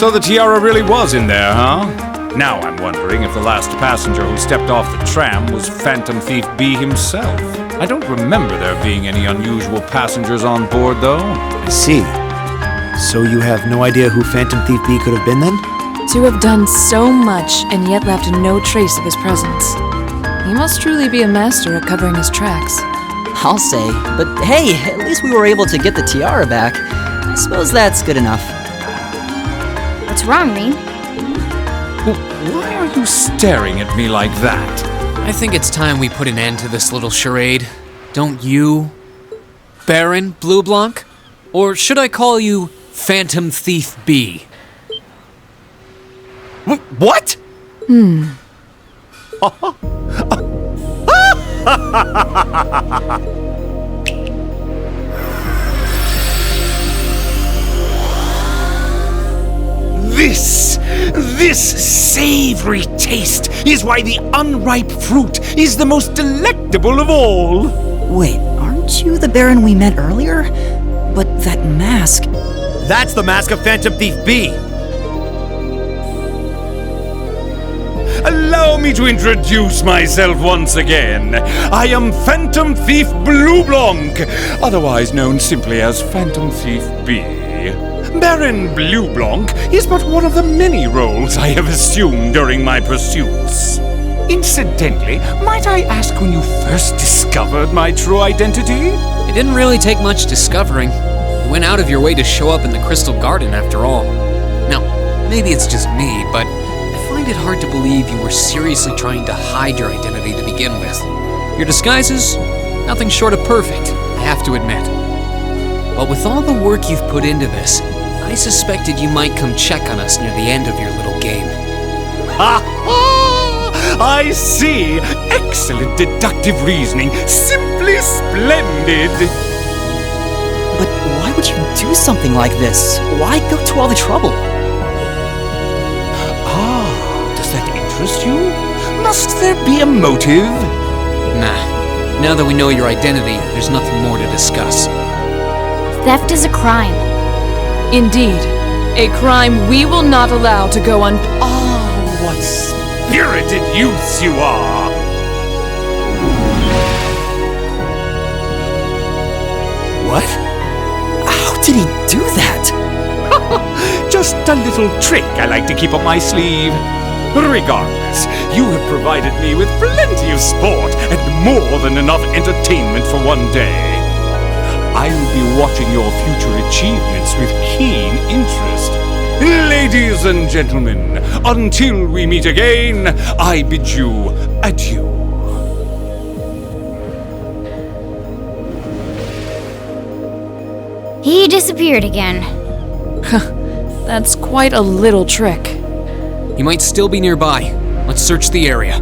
So the tiara really was in there, huh? Now I'm wondering if the last passenger who stepped off the tram was Phantom Thief B himself. I don't remember there being any unusual passengers on board, though. I see. So you have no idea who Phantom Thief B could have been then? To have done so much and yet left no trace of his presence. He must truly be a master at covering his tracks. I'll say, but hey, at least we were able to get the tiara back. I suppose that's good enough. What's wrong, Rean? Why are you staring at me like that? I think it's time we put an end to this little charade. Don't you, Baron Blue Blanc? Or should I call you Phantom Thief B? What? This savory taste is why the unripe fruit is the most delectable of all. Wait, aren't you the Baron we met earlier? But that mask... That's the mask of Phantom Thief B! Allow me to introduce myself once again. I am Phantom Thief Blue Blanc, otherwise known simply as Phantom Thief B. Baron Blue Blanc is but one of the many roles I have assumed during my pursuits. Incidentally, might I ask when you first discovered my true identity? It didn't really take much discovering. You went out of your way to show up in the Crystal Garden after all. Now, maybe it's just me, but I find it hard to believe you were seriously trying to hide your identity to begin with. Your disguises, nothing short of perfect, I have to admit. But with all the work you've put into this, I suspected you might come check on us near the end of your little game. Ha ha! I see! Excellent deductive reasoning. Simply splendid! But why would you do something like this? Why go to all the trouble? Does that interest you? Must there be a motive? Nah. Now that we know your identity, there's nothing more to discuss. Theft is a crime. Indeed, a crime we will not allow to go un- What spirited youths you are! What? How did he do that? Just a little trick I like to keep up my sleeve. Regardless, you have provided me with plenty of sport and more than enough entertainment for one day. I will be watching your future achievements with keen interest. Ladies and gentlemen, until we meet again, I bid you adieu. He disappeared again. That's quite a little trick. He might still be nearby. Let's search the area.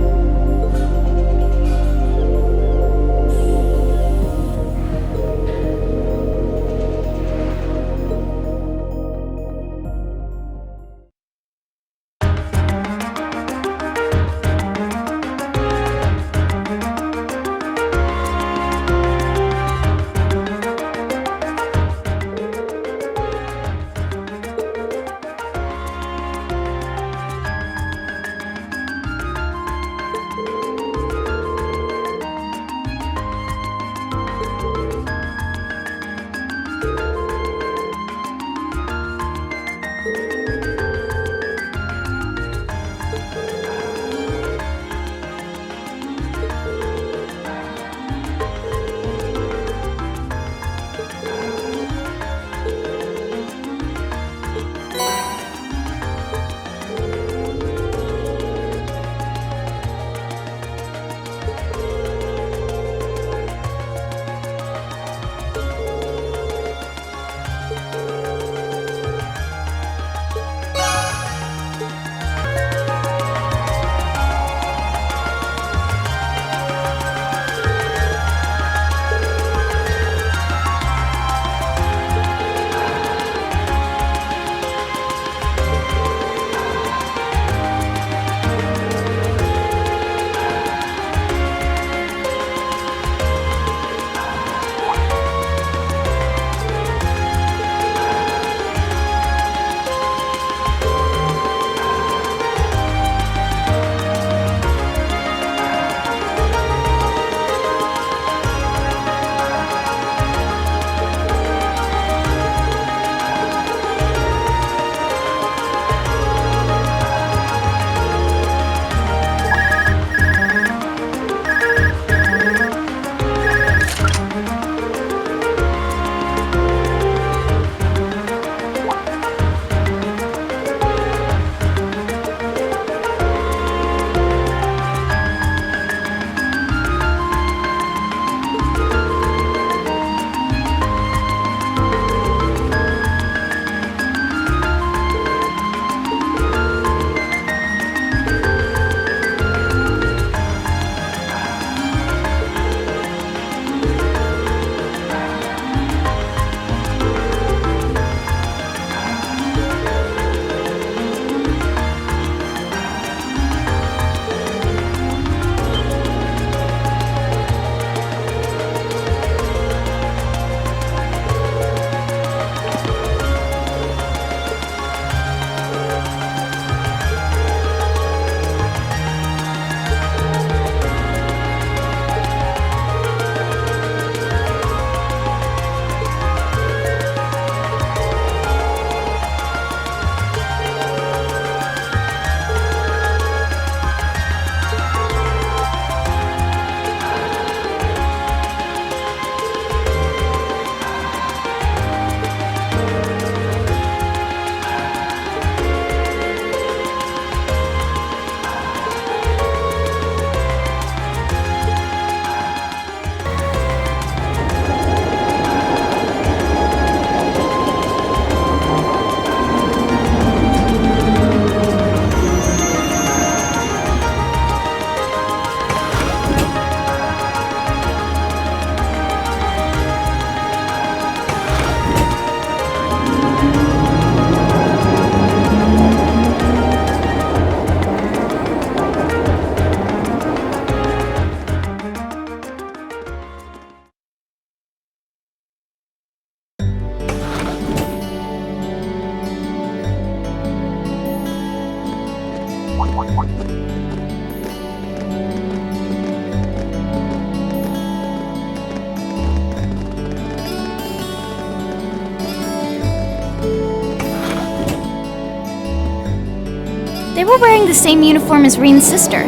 They were wearing the same uniform as Reen's sister.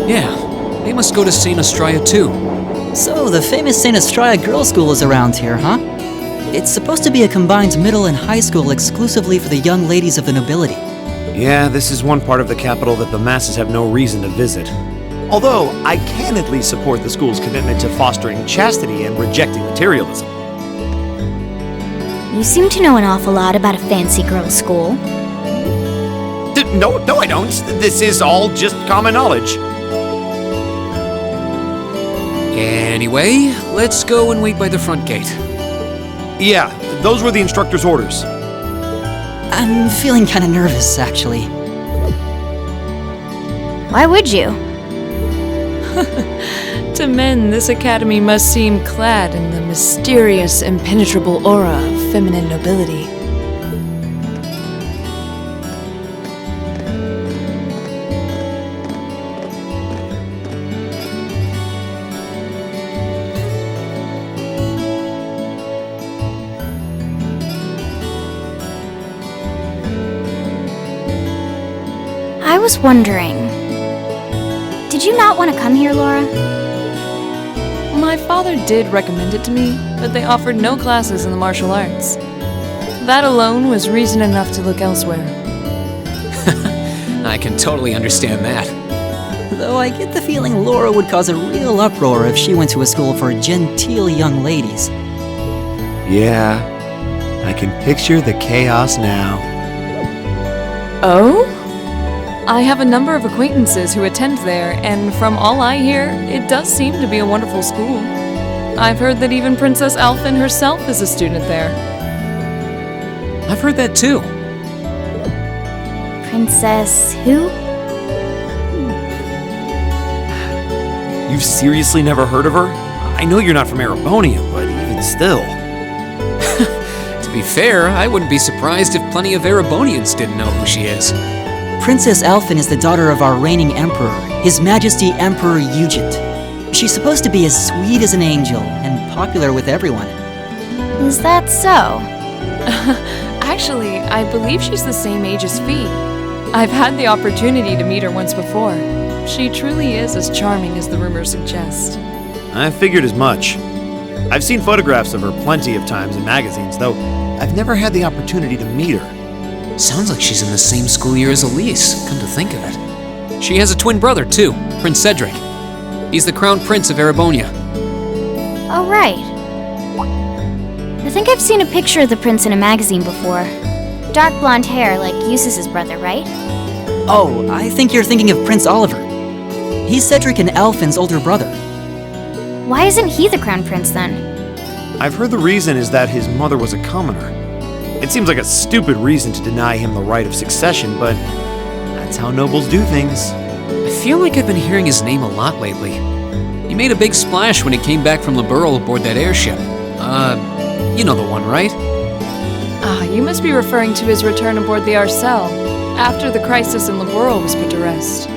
Yeah, they must go to St. Estrella too. So, the famous St. Estrella Girls' School is around here, huh? It's supposed to be a combined middle and high school exclusively for the young ladies of the nobility. Yeah, this is one part of the capital that the masses have no reason to visit. Although, I can at least support the school's commitment to fostering chastity and rejecting materialism. You seem to know an awful lot about a fancy girls' school. No, I don't. This is all just common knowledge. Anyway, let's go and wait by the front gate. Yeah, those were the instructor's orders. I'm feeling kinda nervous, actually. Why would you? To men, this academy must seem clad in the mysterious, impenetrable aura of feminine nobility. I was wondering, did you not want to come here, Laura? My father did recommend it to me, but they offered no classes in the martial arts. That alone was reason enough to look elsewhere. I can totally understand that. Though I get the feeling Laura would cause a real uproar if she went to a school for genteel young ladies. Yeah, I can picture the chaos now. Oh? I have a number of acquaintances who attend there, and from all I hear, it does seem to be a wonderful school. I've heard that even Princess Alphen herself is a student there. I've heard that too. Princess who? You've seriously never heard of her? I know you're not from Erebonia, but even still. To be fair, I wouldn't be surprised if plenty of Erebonians didn't know who she is. Princess Alphen is the daughter of our reigning emperor, His Majesty Emperor Eugent. She's supposed to be as sweet as an angel and popular with everyone. Is that so? Actually, I believe she's the same age as Fee. I've had the opportunity to meet her once before. She truly is as charming as the rumors suggest. I figured as much. I've seen photographs of her plenty of times in magazines, though I've never had the opportunity to meet her. Sounds like she's in the same school year as Elise, come to think of it. She has a twin brother too, Prince Cedric. He's the crown prince of Erebonia. Oh, right. I think I've seen a picture of the prince in a magazine before. Dark blonde hair, like Eustace's brother, right? Oh, I think you're thinking of Prince Oliver. He's Cedric and Alphen's older brother. Why isn't he the crown prince then? I've heard the reason is that his mother was a commoner. It seems like a stupid reason to deny him the right of succession, but that's how nobles do things. I feel like I've been hearing his name a lot lately. He made a big splash when he came back from Liberl aboard that airship. You know the one, right? Ah, you must be referring to his return aboard the Arcel, after the crisis in Liberl was put to rest.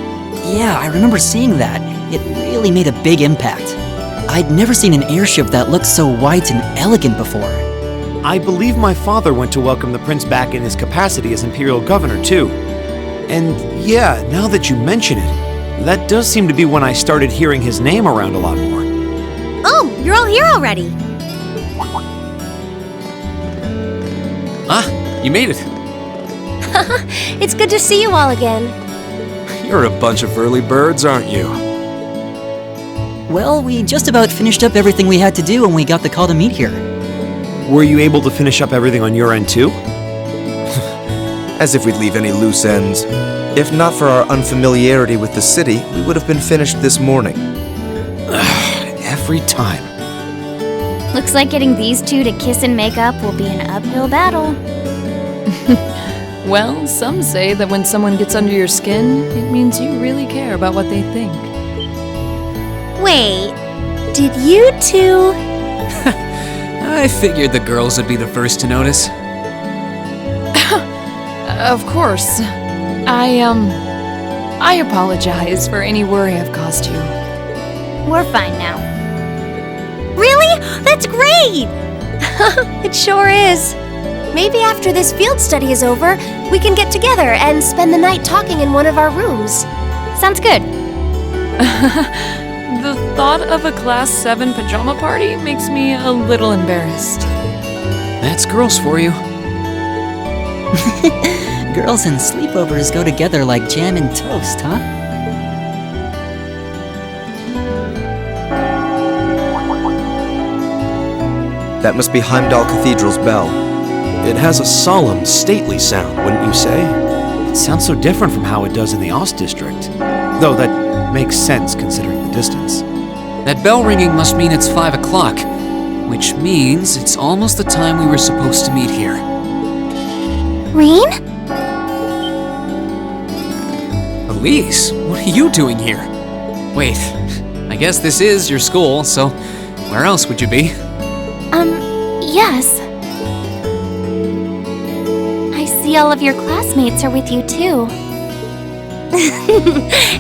Yeah, I remember seeing that. It really made a big impact. I'd never seen an airship that looked so white and elegant before. I believe my father went to welcome the prince back in his capacity as imperial governor, too. And yeah, now that you mention it, that does seem to be when I started hearing his name around a lot more. Oh, you're all here already. Ah, you made it. It's good to see you all again. You're a bunch of early birds, aren't you? Well, we just about finished up everything we had to do when we got the call to meet here. Were you able to finish up everything on your end, too? As if we'd leave any loose ends. If not for our unfamiliarity with the city, we would have been finished this morning. Every time. Looks like getting these two to kiss and make up will be an uphill battle. Well, some say that when someone gets under your skin, it means you really care about what they think. Wait, did you two? I figured the girls would be the first to notice. Of course. I apologize for any worry I've caused you. We're fine now. Really? That's great! It sure is. Maybe after this field study is over, we can get together and spend the night talking in one of our rooms. Sounds good. The thought of a Class 7 pajama party makes me a little embarrassed. That's girls for you. Girls and sleepovers go together like jam and toast, huh? That must be Heimdall Cathedral's bell. It has a solemn, stately sound, wouldn't you say? It sounds so different from how it does in the Ost district. Though that makes sense considering the distance. That bell ringing must mean it's 5 o'clock, which means it's almost the time we were supposed to meet here. Rean? Elise, what are you doing here? Wait, I guess this is your school, so where else would you be? Yes. I see all of your classmates are with you too.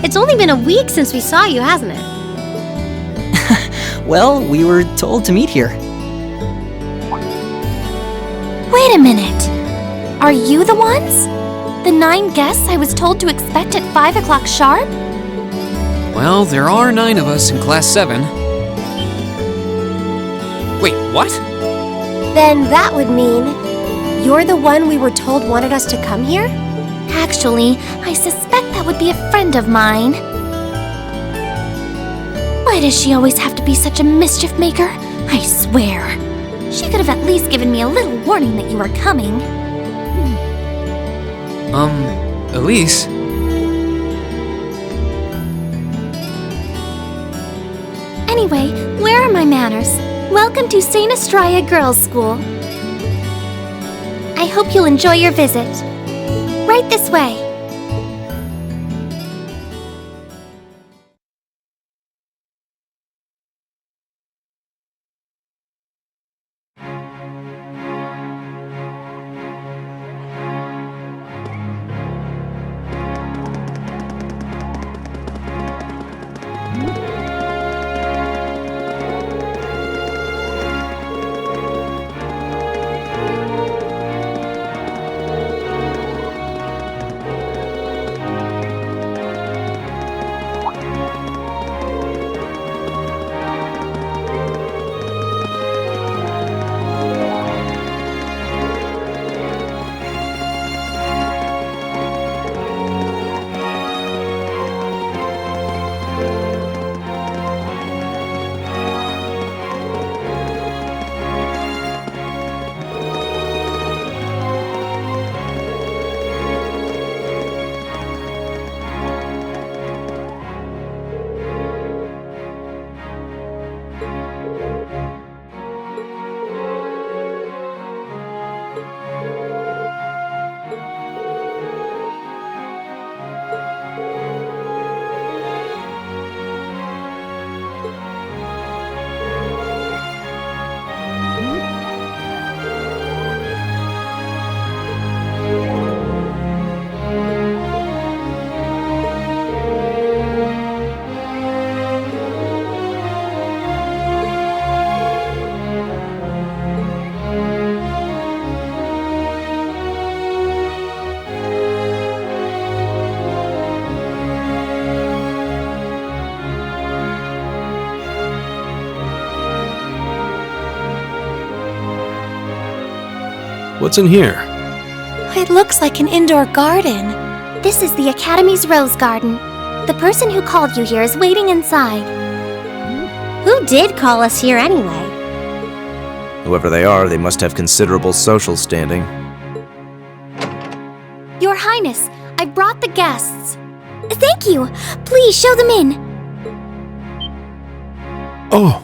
It's only been a week since we saw you, hasn't it? Well, we were told to meet here. Wait a minute. Are you the ones? The 9 guests I was told to expect at 5 o'clock sharp? Well, there are 9 of us in Class 7. Wait, what? Then that would mean you're the one we were told wanted us to come here? Actually, I suspect that would be a friend of mine. Why does she always have to be such a mischief maker? I swear. She could have at least given me a little warning that you were coming. Elise? Anyway, where are my manners? Welcome to St. Estrella Girls' School. I hope you'll enjoy your visit. Right this way. What's in here? It looks like an indoor garden. This is the Academy's Rose Garden. The person who called you here is waiting inside. Who did call us here anyway? Whoever they are, they must have considerable social standing. Your Highness, I brought the guests. Thank you. Please show them in. Oh,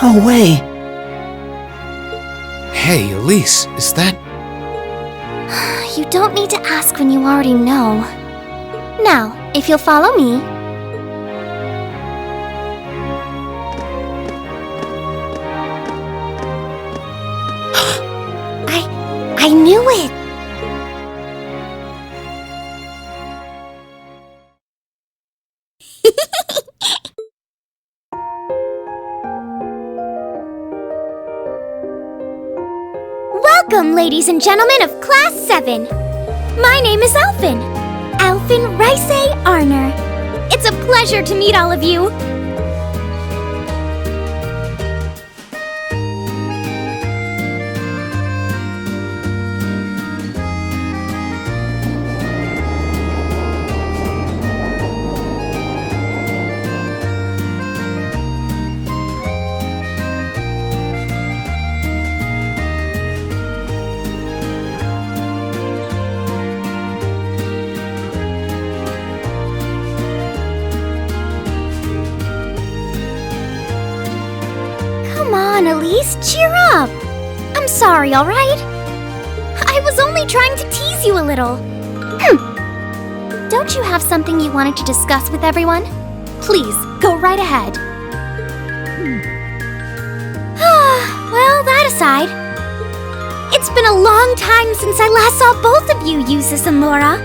No way. Hey, Elise, is that... You don't need to ask when you already know. Now, if you'll follow me. I knew it! ladies and gentlemen of Class 7. My name is Alphin. Alphin Rice Arner. It's a pleasure to meet all of you. Come on, Elise, cheer up. I'm sorry, all right? I was only trying to tease you a little. Don't you have something you wanted to discuss with everyone? Please, go right ahead. Well, that aside, it's been a long time since I last saw both of you, Eustace and Laura.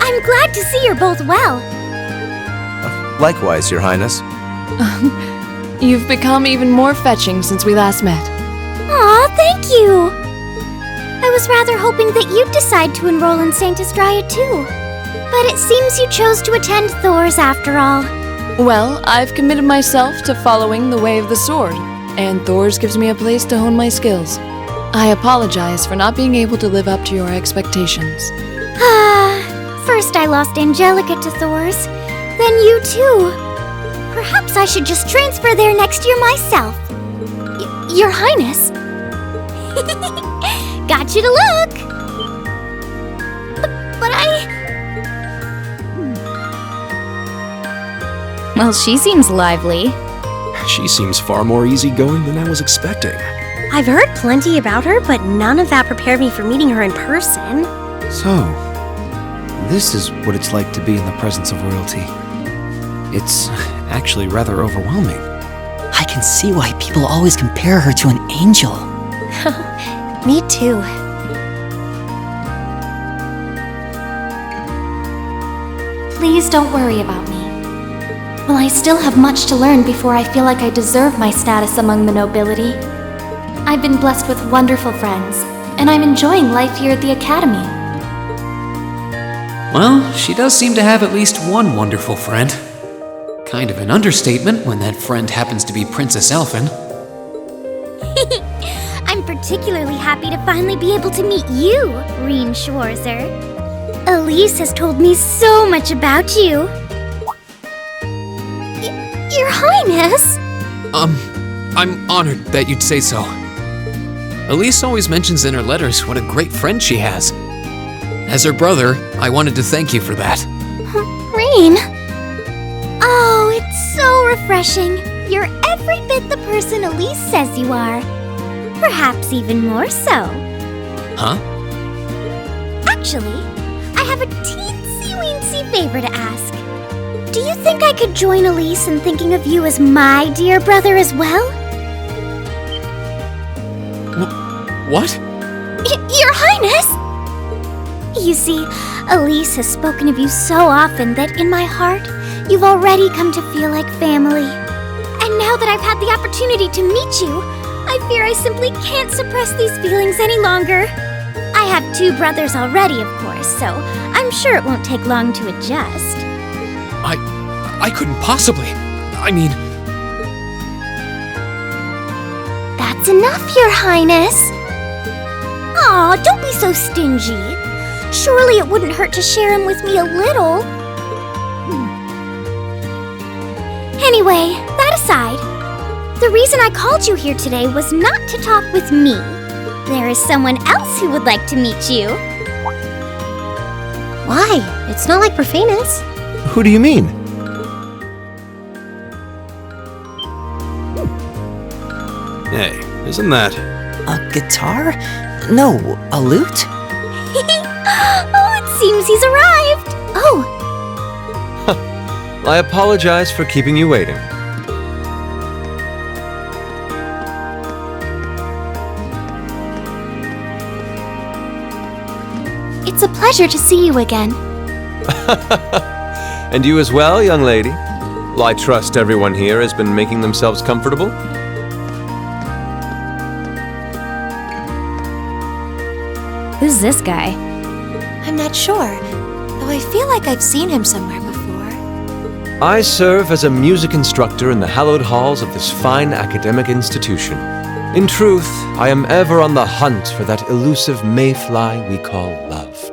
I'm glad to see you're both well. Likewise, Your Highness. You've become even more fetching since we last met. Aw, thank you! I was rather hoping that you'd decide to enroll in St. Estraya too. But it seems you chose to attend Thor's after all. Well, I've committed myself to following the way of the sword, and Thor's gives me a place to hone my skills. I apologize for not being able to live up to your expectations. First I lost Angelica to Thor's, then you too. Perhaps I should just transfer there next year myself. Your Highness? Got you to look! But Well, she seems lively. She seems far more easygoing than I was expecting. I've heard plenty about her, but none of that prepared me for meeting her in person. So, this is what it's like to be in the presence of royalty. It's actually rather overwhelming. I can see why people always compare her to an angel. Me too. Please don't worry about me. While I still have much to learn before I feel like I deserve my status among the nobility, I've been blessed with wonderful friends, and I'm enjoying life here at the Academy. Well, she does seem to have at least one wonderful friend. Kind of an understatement when that friend happens to be Princess Elfin. I'm particularly happy to finally be able to meet you, Reen Schwarzer. Elise has told me so much about you. Your Highness? I'm honored that you'd say so. Elise always mentions in her letters what a great friend she has. As her brother, I wanted to thank you for that. Reen? Oh, it's so refreshing. You're every bit the person Elise says you are. Perhaps even more so. Huh? Actually, I have a teensy-weensy favor to ask. Do you think I could join Elise in thinking of you as my dear brother as well? What? Your Highness! You see, Elise has spoken of you so often that in my heart, you've already come to feel like family. And now that I've had the opportunity to meet you, I fear I simply can't suppress these feelings any longer. I have 2 brothers already, of course, so I'm sure it won't take long to adjust. I couldn't possibly. I mean... That's enough, Your Highness. Aw, don't be so stingy. Surely it wouldn't hurt to share him with me a little. Anyway, that aside, the reason I called you here today was not to talk with me. There is someone else who would like to meet you. Why? It's not like we're famous. Who do you mean? Hey, isn't that... A guitar? No, a lute? Oh, it seems he's arrived. Oh, I apologize for keeping you waiting. It's a pleasure to see you again. And you as well, young lady. Well, I trust everyone here has been making themselves comfortable. Who's this guy? I'm not sure, though I feel like I've seen him somewhere before. I serve as a music instructor in the hallowed halls of this fine academic institution. In truth, I am ever on the hunt for that elusive mayfly we call love.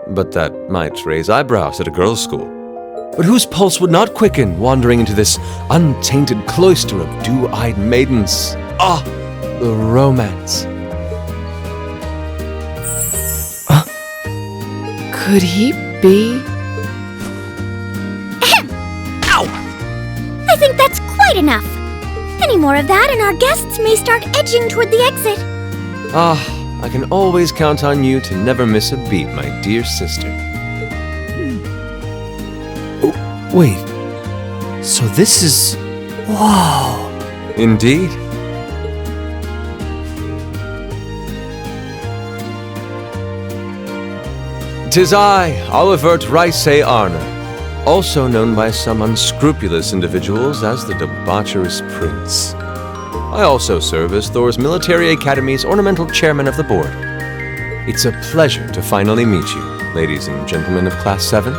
But that might raise eyebrows at a girls' school. But whose pulse would not quicken wandering into this untainted cloister of dew-eyed maidens? Ah, the romance. Could he be? Ow! I think that's quite enough. Any more of that and our guests may start edging toward the exit. Ah, I can always count on you to never miss a beat, my dear sister. Oh, wait. So this is... Whoa. Indeed. 'Tis I, Olivert Rice Arner, also known by some unscrupulous individuals as the Debaucherous Prince. I also serve as Thor's Military Academy's ornamental chairman of the board. It's a pleasure to finally meet you, ladies and gentlemen of Class 7.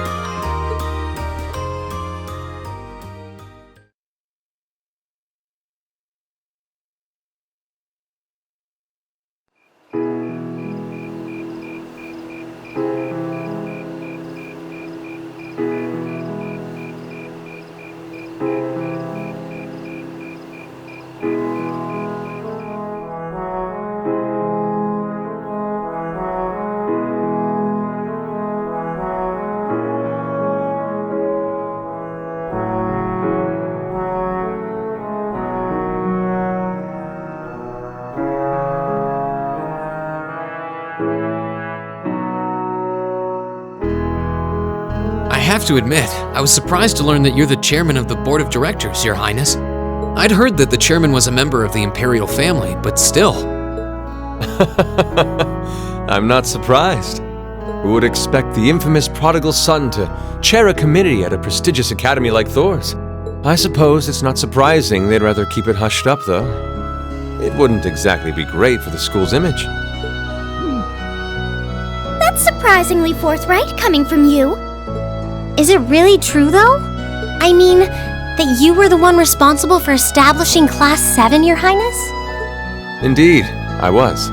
I have to admit, I was surprised to learn that you're the chairman of the board of directors, Your Highness. I'd heard that the chairman was a member of the imperial family, but still. I'm not surprised. Who would expect the infamous prodigal son to chair a committee at a prestigious academy like Thor's? I suppose it's not surprising they'd rather keep it hushed up, though. It wouldn't exactly be great for the school's image. That's surprisingly forthright coming from you. Is it really true, though? I mean, that you were the one responsible for establishing Class 7, Your Highness? Indeed, I was.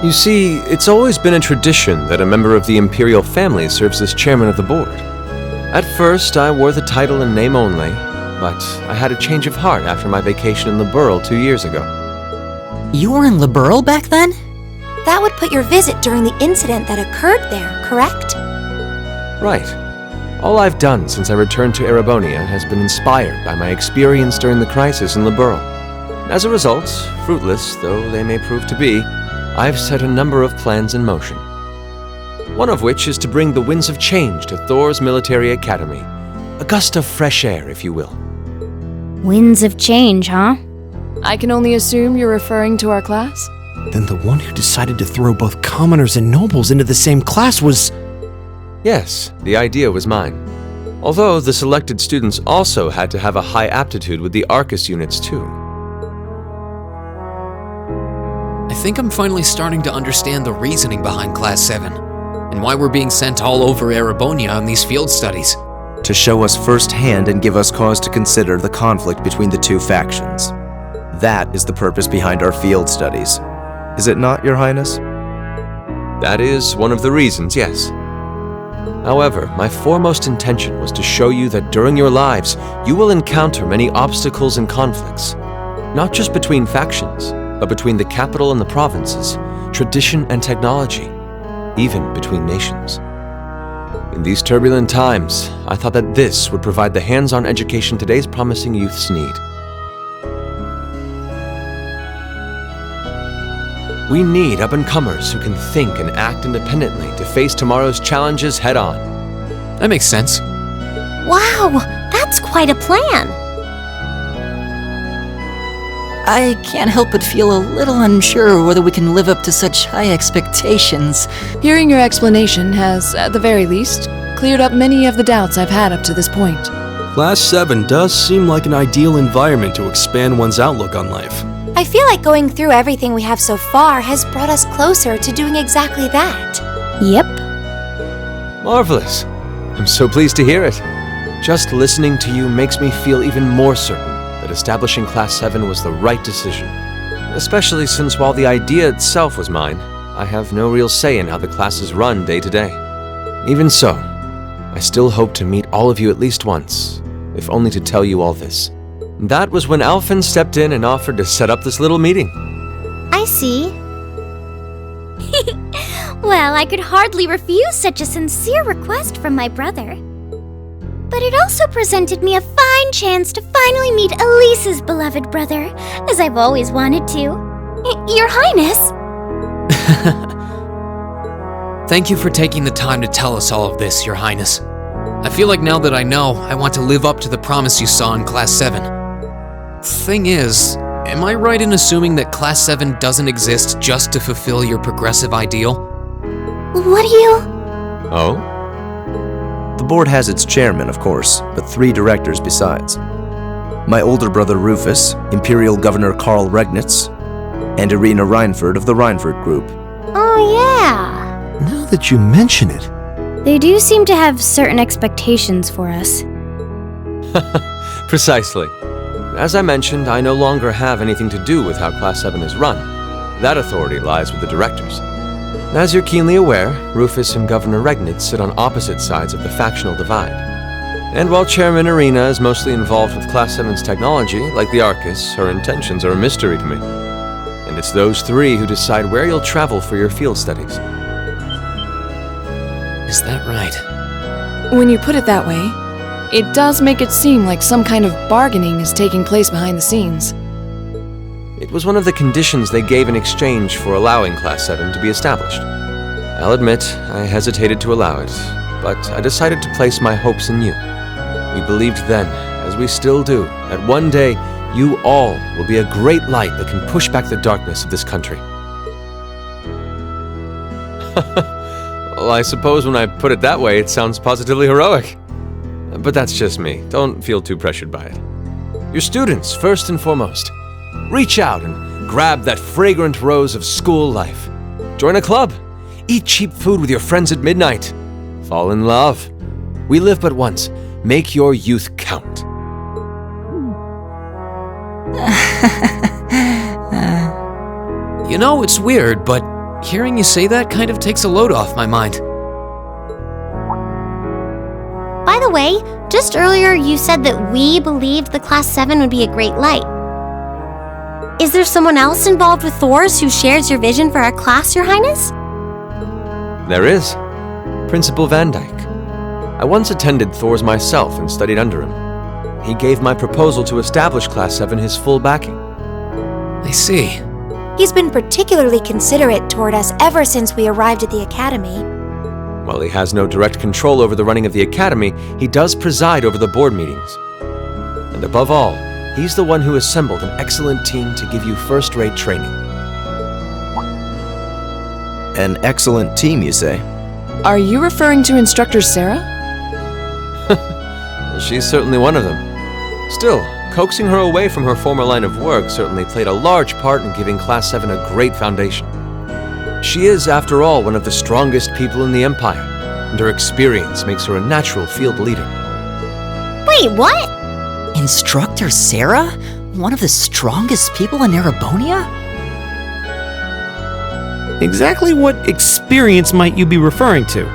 You see, it's always been a tradition that a member of the imperial family serves as chairman of the board. At first, I wore the title in name only, but I had a change of heart after my vacation in Liberl 2 years ago. You were in Liberl back then? That would put your visit during the incident that occurred there, correct? Right. All I've done since I returned to Erebonia has been inspired by my experience during the crisis in Liberl. As a result, fruitless though they may prove to be, I've set a number of plans in motion. One of which is to bring the winds of change to Thor's Military Academy. A gust of fresh air, if you will. Winds of change, huh? I can only assume you're referring to our class? Then the one who decided to throw both commoners and nobles into the same class was... Yes, the idea was mine. Although the selected students also had to have a high aptitude with the Arcus units too. I think I'm finally starting to understand the reasoning behind Class 7, and why we're being sent all over Erebonia on these field studies. To show us firsthand and give us cause to consider the conflict between the two factions. That is the purpose behind our field studies. Is it not, Your Highness? That is one of the reasons, yes. However, my foremost intention was to show you that during your lives, you will encounter many obstacles and conflicts. Not just between factions, but between the capital and the provinces, tradition and technology, even between nations. In these turbulent times, I thought that this would provide the hands-on education today's promising youths need. We need up-and-comers who can think and act independently to face tomorrow's challenges head-on. That makes sense. Wow, that's quite a plan. I can't help but feel a little unsure whether we can live up to such high expectations. Hearing your explanation has, at the very least, cleared up many of the doubts I've had up to this point. Class 7 does seem like an ideal environment to expand one's outlook on life. I feel like going through everything we have so far has brought us closer to doing exactly that. Yep. Marvelous. I'm so pleased to hear it. Just listening to you makes me feel even more certain that establishing Class 7 was the right decision. Especially since while the idea itself was mine, I have no real say in how the class is run day to day. Even so, I still hope to meet all of you at least once, if only to tell you all this. That was when Alphen stepped in and offered to set up this little meeting. I see. Well, I could hardly refuse such a sincere request from my brother. But it also presented me a fine chance to finally meet Elise's beloved brother, as I've always wanted to. Your Highness! Thank you for taking the time to tell us all of this, Your Highness. I feel like now that I know, I want to live up to the promise you saw in Class 7. Thing is, am I right in assuming that Class 7 doesn't exist just to fulfill your progressive ideal? What do you... Oh? The board has its chairman, of course, but 3 directors besides. My older brother Rufus, Imperial Governor Karl Regnitz, and Irina Reinford of the Reinford Group. Oh, yeah. Now that you mention it. They do seem to have certain expectations for us. Precisely. As I mentioned, I no longer have anything to do with how Class 7 is run. That authority lies with the directors. As you're keenly aware, Rufus and Governor Regnitz sit on opposite sides of the factional divide. And while Chairman Irina is mostly involved with Class 7's technology, like the Arcus, her intentions are a mystery to me. And it's those 3 who decide where you'll travel for your field studies. Is that right? When you put it that way, it does make it seem like some kind of bargaining is taking place behind the scenes. It was one of the conditions they gave in exchange for allowing Class 7 to be established. I'll admit, I hesitated to allow it, but I decided to place my hopes in you. We believed then, as we still do, that one day you all will be a great light that can push back the darkness of this country. Well, I suppose when I put it that way, it sounds positively heroic. But that's just me. Don't feel too pressured by it. Your students, first and foremost. Reach out and grab that fragrant rose of school life. Join a club. Eat cheap food with your friends at midnight. Fall in love. We live but once. Make your youth count. You know, it's weird, but hearing you say that kind of takes a load off my mind. By the way, just earlier you said that we believed the Class 7 would be a great light. Is there someone else involved with Thor's who shares your vision for our class, Your Highness? There is. Principal Van Dyke. I once attended Thor's myself and studied under him. He gave my proposal to establish Class 7 his full backing. I see. He's been particularly considerate toward us ever since we arrived at the Academy. While he has no direct control over the running of the Academy, he does preside over the board meetings. And above all, he's the one who assembled an excellent team to give you first-rate training. An excellent team, you say? Are you referring to Instructor Sarah? Well, she's certainly one of them. Still, coaxing her away from her former line of work certainly played a large part in giving Class 7 a great foundation. She is, after all, one of the strongest people in the Empire, and her experience makes her a natural field leader. Wait, what? Instructor Sarah? One of the strongest people in Erebonia? Exactly what experience might you be referring to?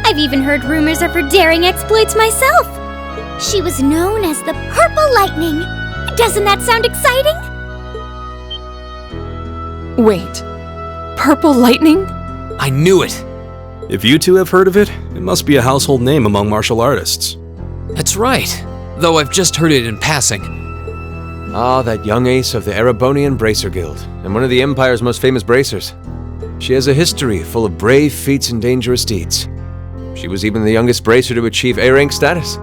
I've even heard rumors of her daring exploits myself. She was known as the Purple Lightning. Doesn't that sound exciting? Wait, Purple Lightning? I knew it! If you two have heard of it, it must be a household name among martial artists. That's right, though I've just heard it in passing. Ah, that young ace of the Erebonian Bracer Guild, and one of the Empire's most famous bracers. She has a history full of brave feats and dangerous deeds. She was even the youngest bracer to achieve A-rank status.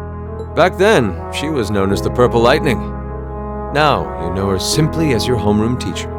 Back then, she was known as the Purple Lightning. Now, you know her simply as your homeroom teacher.